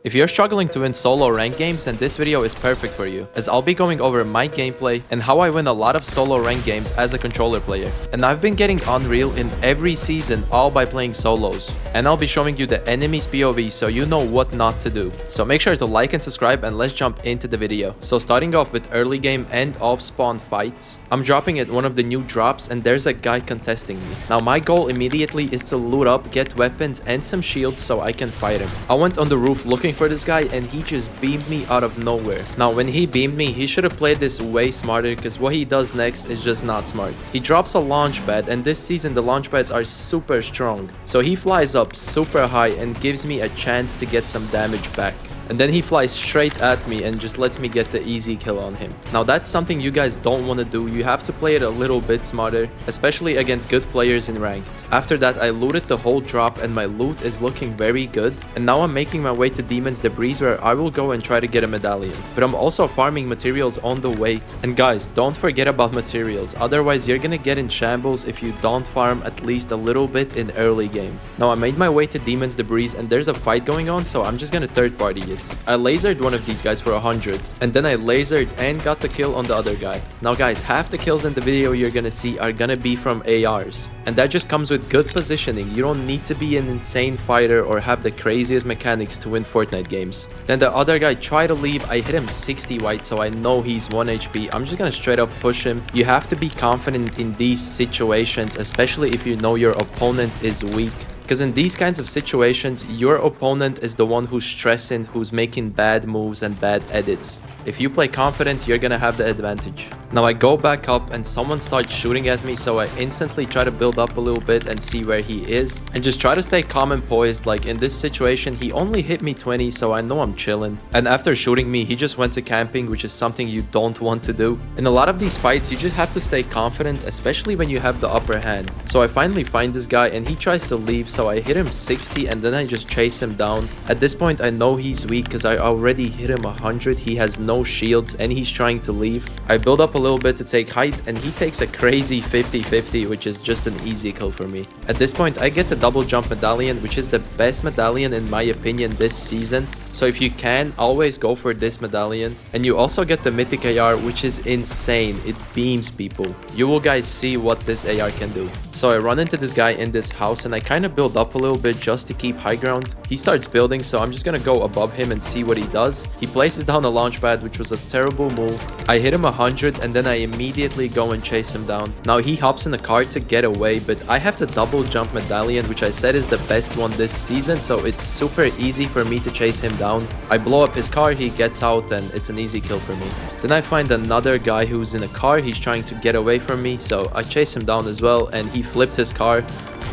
If you're struggling to win solo rank games, then this video is perfect for you, as I'll be going over my gameplay and how I win a lot of solo rank games as a controller player. And I've been getting Unreal in every season all by playing solos. And I'll be showing you the enemy's POV so you know what not to do. So make sure to like and subscribe and let's jump into the video. So starting off with early game and off spawn fights, I'm dropping at one of the new drops and there's a guy contesting me. Now my goal immediately is to loot up, get weapons and some shields so I can fight him. I went on the roof looking for this guy and he just beamed me out of nowhere. Now when he beamed me, he should have played this way smarter because what he does next is just not smart. He drops a launch pad and this season the launch pads are super strong. So he flies up super high and gives me a chance to get some damage back. And then he flies straight at me and just lets me get the easy kill on him. Now that's something you guys don't want to do. You have to play it a little bit smarter, especially against good players in ranked. After that, I looted the whole drop and my loot is looking very good. And now I'm making my way to Demon's Debris where I will go and try to get a medallion. But I'm also farming materials on the way. And guys, don't forget about materials. Otherwise, you're gonna get in shambles if you don't farm at least a little bit in early game. Now I made my way to Demon's Debris and there's a fight going on, so I'm just gonna third party it. I lasered one of these guys for 100 and then I lasered and got the kill on the other guy. Now guys, half the kills in the video you're gonna see are gonna be from ARs, and that just comes with good positioning. You don't need to be an insane fighter or have the craziest mechanics to win Fortnite games. Then the other guy tried to leave. I hit him 60 white, so I know he's 1 HP. I'm just gonna straight up push him. You have to be confident in these situations, especially if you know your opponent is weak. Because in these kinds of situations, your opponent is the one who's stressing, who's making bad moves and bad edits. If you play confident, you're gonna have the advantage. Now I go back up and someone starts shooting at me, so I instantly try to build up a little bit and see where he is. And just try to stay calm and poised. Like in this situation, he only hit me 20, so I know I'm chilling. And after shooting me, he just went to camping, which is something you don't want to do. In a lot of these fights, you just have to stay confident, especially when you have the upper hand. So I finally find this guy and he tries to leave, so I hit him 60 and then I just chase him down. At this point, I know he's weak because I already hit him 100. He has no shields and he's trying to leave. I build up a little bit to take height and he takes a crazy 50-50, which is just an easy kill for me. At this point, I get the double jump medallion, which is the best medallion in my opinion this season. So if you can, always go for this medallion. And you also get the mythic AR, which is insane. It beams people. You will guys see what this AR can do. So I run into this guy in this house and I kind of build up a little bit just to keep high ground. He starts building, so I'm just gonna go above him and see what he does. He places down a launch pad, which was a terrible move. I hit him 100 and then I immediately go and chase him down. Now he hops in the car to get away, but I have the double jump medallion, which I said is the best one this season, so it's super easy for me to chase him down. I blow up his car, he gets out, and it's an easy kill for me. Then I find another guy who's in a car. He's trying to get away from me, so I chase him down as well, and he flipped his car.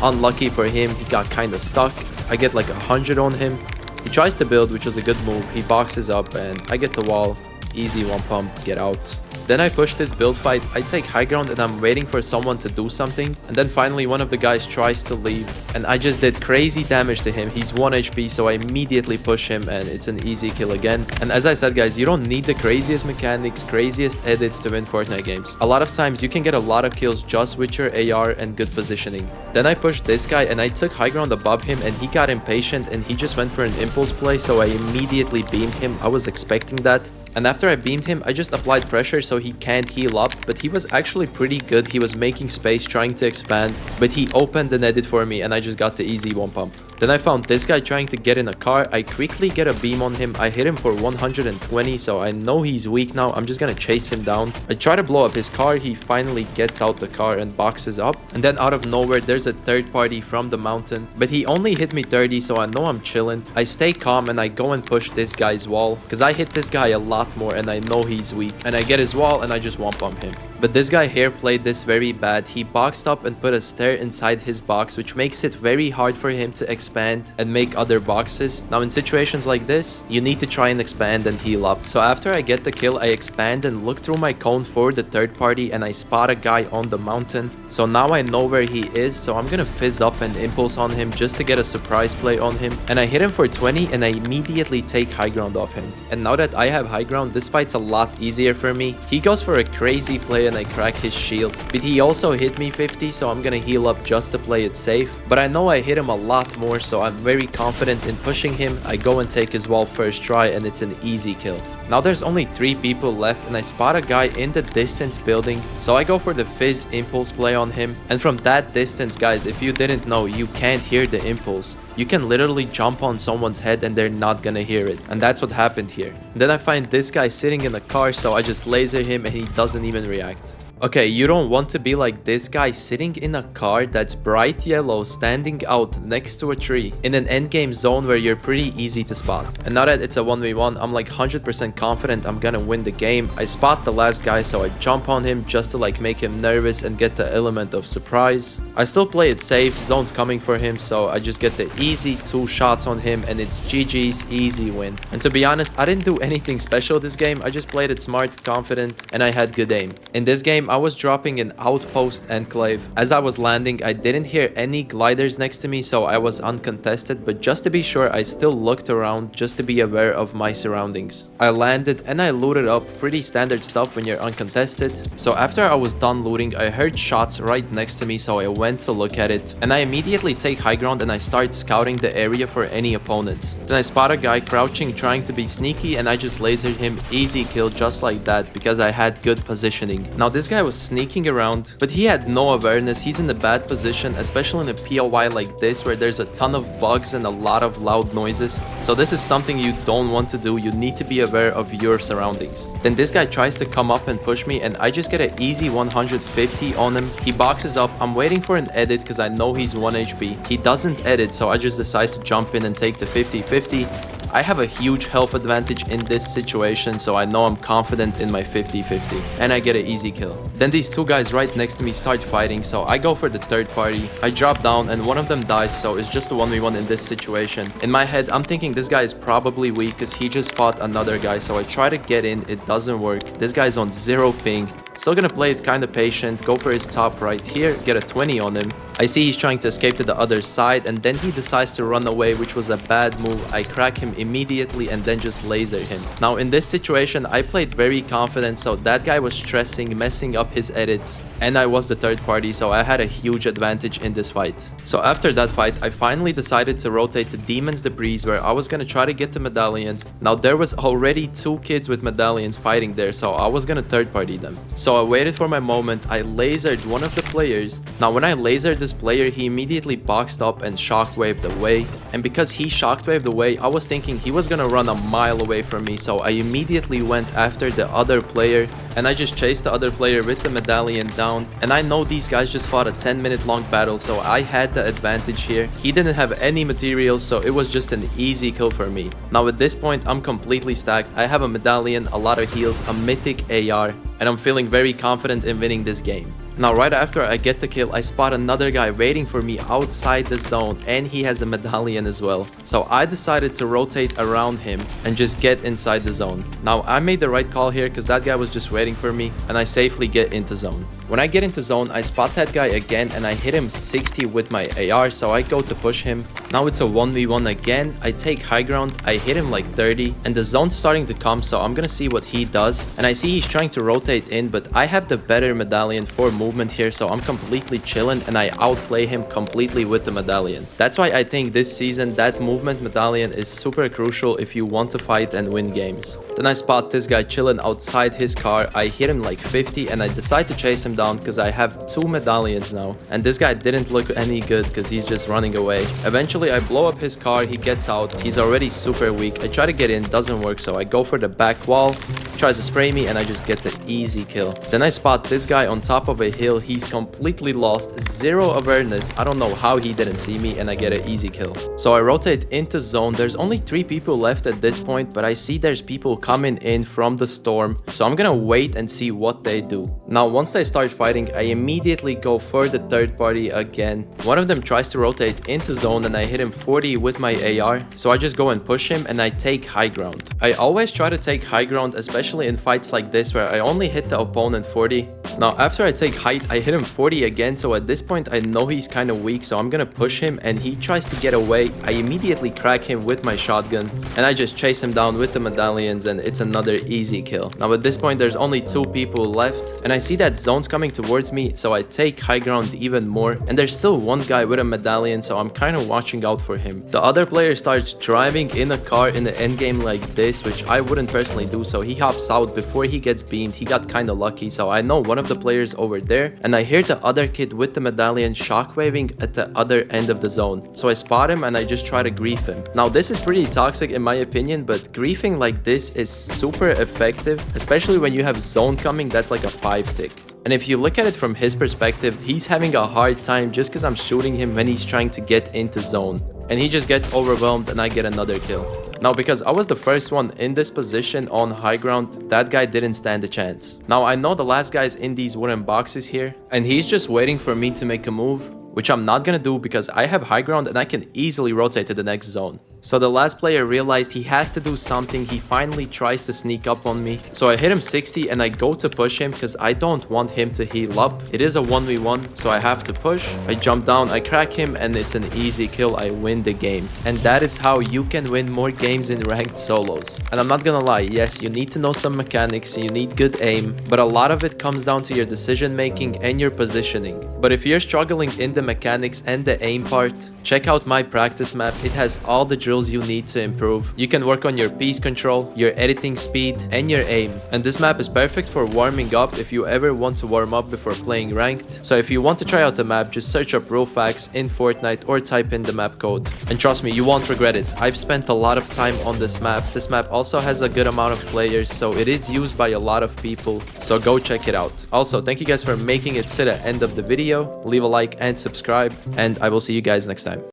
Unlucky for him, he got kind of stuck. I get like 100 on him. He tries to build, which was a good move. He boxes up and I get the wall. Easy one pump, get out. Then I push this build fight. I take high ground and I'm waiting for someone to do something. And then finally one of the guys tries to leave. And I just did crazy damage to him. He's 1 HP, so I immediately push him and it's an easy kill again. And as I said guys, you don't need the craziest mechanics, craziest edits to win Fortnite games. A lot of times you can get a lot of kills just with your AR and good positioning. Then I pushed this guy and I took high ground above him and he got impatient and he just went for an impulse play, so I immediately beamed him. I was expecting that. And after I beamed him, I just applied pressure so he can't heal up, but he was actually pretty good. He was making space, trying to expand, but he opened and edit for me and I just got the easy one pump. Then I found this guy trying to get in a car. I quickly get a beam on him. I hit him for 120, so I know he's weak now. I'm just gonna chase him down. I try to blow up his car. He finally gets out the car and boxes up. And then out of nowhere, there's a third party from the mountain. But he only hit me 30, so I know I'm chilling. I stay calm and I go and push this guy's wall, because I hit this guy a lot more and I know he's weak. And I get his wall and I just one pump him. But this guy here played this very bad. He boxed up and put a stair inside his box, which makes it very hard for him to expand and make other boxes. Now in situations like this, you need to try and expand and heal up. So after I get the kill, I expand and look through my cone for the third party and I spot a guy on the mountain. So now I know where he is, so I'm gonna fizz up and impulse on him just to get a surprise play on him. And I hit him for 20 and I immediately take high ground off him. And now that I have high ground, this fight's a lot easier for me. He goes for a crazy play and I crack his shield. But he also hit me 50, so I'm gonna heal up just to play it safe. But I know I hit him a lot more, so I'm very confident in pushing him. I go and take his wall first try, and it's an easy kill. Now there's only 3 people left, and I spot a guy in the distance building, so I go for the fizz impulse play on him. And from that distance, guys, if you didn't know, you can't hear the impulse. You can literally jump on someone's head and they're not gonna hear it. And that's what happened here. Then I find this guy sitting in a car, so I just laser him and he doesn't even react. Okay, you don't want to be like this guy sitting in a car that's bright yellow standing out next to a tree in an endgame zone where you're pretty easy to spot. And now that it's a 1v1, I'm like 100% confident I'm gonna win the game. I spot the last guy, so I jump on him just to like make him nervous and get the element of surprise. I still play it safe, zone's coming for him, so I just get the easy 2 shots on him and it's GG's, easy win. And to be honest, I didn't do anything special this game. I just played it smart, confident, and I had good aim. In this game, I was dropping an outpost enclave. As I was landing, I didn't hear any gliders next to me, so I was uncontested, but just to be sure, I still looked around just to be aware of my surroundings. I landed and I looted up, pretty standard stuff when you're uncontested. So after I was done looting, I heard shots right next to me, so I went to look at it, and I immediately take high ground and I start scouting the area for any opponents. Then I spot a guy crouching, trying to be sneaky, and I just lasered him, easy kill just like that because I had good positioning. Now this guy was sneaking around, but he had no awareness. He's in a bad position, especially in a POI like this where there's a ton of bugs and a lot of loud noises. So this is something you don't want to do. You need to be aware of your surroundings. Then this guy tries to come up and push me, and I just get an easy 150 on him. He boxes up. I'm waiting for an edit because I know he's 1 HP. He doesn't edit, so I just decide to jump in and take the 50-50. I have a huge health advantage in this situation, so I know I'm confident in my 50-50, and I get an easy kill. Then these 2 guys right next to me start fighting, so I go for the third party. I drop down and one of them dies, so it's just a 1v1 in this situation. In my head, I'm thinking this guy is probably weak because he just fought another guy, so I try to get in. It doesn't work. This guy's on 0 ping. Still gonna play it kind of patient, go for his top right here, get a 20 on him. I see he's trying to escape to the other side, and then he decides to run away, which was a bad move. I crack him immediately and then just laser him. Now in this situation, I played very confident, so that guy was stressing, messing up his edits, and I was the third party, so I had a huge advantage in this fight. So after that fight, I finally decided to rotate to Demon's Debris, where I was gonna try to get the medallions. Now there was already 2 kids with medallions fighting there, so I was gonna third party them. So I waited for my moment. I lasered one of the players. Now when I lasered this player, he immediately boxed up and shockwaved away, and because he shockwaved away, I was thinking he was gonna run a mile away from me, so I immediately went after the other player, and I just chased the other player with the medallion down. And I know these guys just fought a 10-minute long battle, so I had the advantage here. He didn't have any materials, so it was just an easy kill for me. Now at this point, I'm completely stacked. I have a medallion, a lot of heals, a mythic AR, and I'm feeling very confident in winning this game. Now right after I get the kill, I spot another guy waiting for me outside the zone, and he has a medallion as well. So I decided to rotate around him and just get inside the zone. Now I made the right call here because that guy was just waiting for me, and I safely get into zone. When I get into zone, I spot that guy again and I hit him 60 with my AR, so I go to push him. Now it's a 1v1 again. I take high ground, I hit him like 30, and the zone's starting to come, so I'm gonna see what he does. And I see he's trying to rotate in, but I have the better medallion for movement here, so I'm completely chilling and I outplay him completely with the medallion. That's why I think this season that movement medallion is super crucial if you want to fight and win games. Then I spot this guy chilling outside his car. I hit him like 50 and I decide to chase him down because I have 2 medallions now. And this guy didn't look any good because he's just running away. Eventually I blow up his car, he gets out. He's already super weak. I try to get in, doesn't work, so I go for the back wall. He tries to spray me and I just get the easy kill. Then I spot this guy on top of a hill. He's completely lost, 0 awareness. I don't know how he didn't see me, and I get an easy kill. So I rotate into zone. There's only 3 people left at this point, but I see there's people coming in from the storm, so I'm gonna wait and see what they do. Now once they start fighting, I immediately go for the third party again. One of them tries to rotate into zone and I hit him 40 with my AR, so I just go and push him and I take high ground. I always try to take high ground, especially in fights like this where I only hit the opponent 40. Now, after I take height, I hit him 40 again, so at this point, I know he's kind of weak, so I'm gonna push him, and he tries to get away. I immediately crack him with my shotgun, and I just chase him down with the medallions, and it's another easy kill. Now, at this point, there's only 2 people left, and I see that zone's coming towards me, so I take high ground even more, and there's still one guy with a medallion, so I'm kind of watching out for him. The other player starts driving in a car in the endgame like this, which I wouldn't personally do, so he hops out before he gets beamed. He got kind of lucky, so I know one of the players over there, and I hear the other kid with the medallion shockwaving at the other end of the zone. So I spot him and I just try to grief him. Now, this is pretty toxic in my opinion, but griefing like this is super effective, especially when you have zone coming. That's like a 5 tick. And if you look at it from his perspective, he's having a hard time just because I'm shooting him when he's trying to get into zone. And he just gets overwhelmed and I get another kill. Now, because I was the first one in this position on high ground, that guy didn't stand a chance. Now, I know the last guy's in these wooden boxes here, and he's just waiting for me to make a move, which I'm not gonna do because I have high ground and I can easily rotate to the next zone. So the last player realized he has to do something. He finally tries to sneak up on me. So I hit him 60 and I go to push him because I don't want him to heal up. It is a 1v1, so I have to push. I jump down, I crack him, and it's an easy kill. I win the game. And that is how you can win more games in ranked solos. And I'm not gonna lie, yes, you need to know some mechanics, you need good aim, but a lot of it comes down to your decision making and your positioning. But if you're struggling in the mechanics and the aim part, check out my practice map. It has all the drills you need to improve. You can work on your piece control, your editing speed, and your aim. And this map is perfect for warming up if you ever want to warm up before playing ranked. So if you want to try out the map, just search up RuleFacts in Fortnite or type in the map code. And trust me, you won't regret it. I've spent a lot of time on this map. This map also has a good amount of players, so it is used by a lot of people. So go check it out. Also, thank you guys for making it to the end of the video. Leave a like and subscribe, and I will see you guys next time.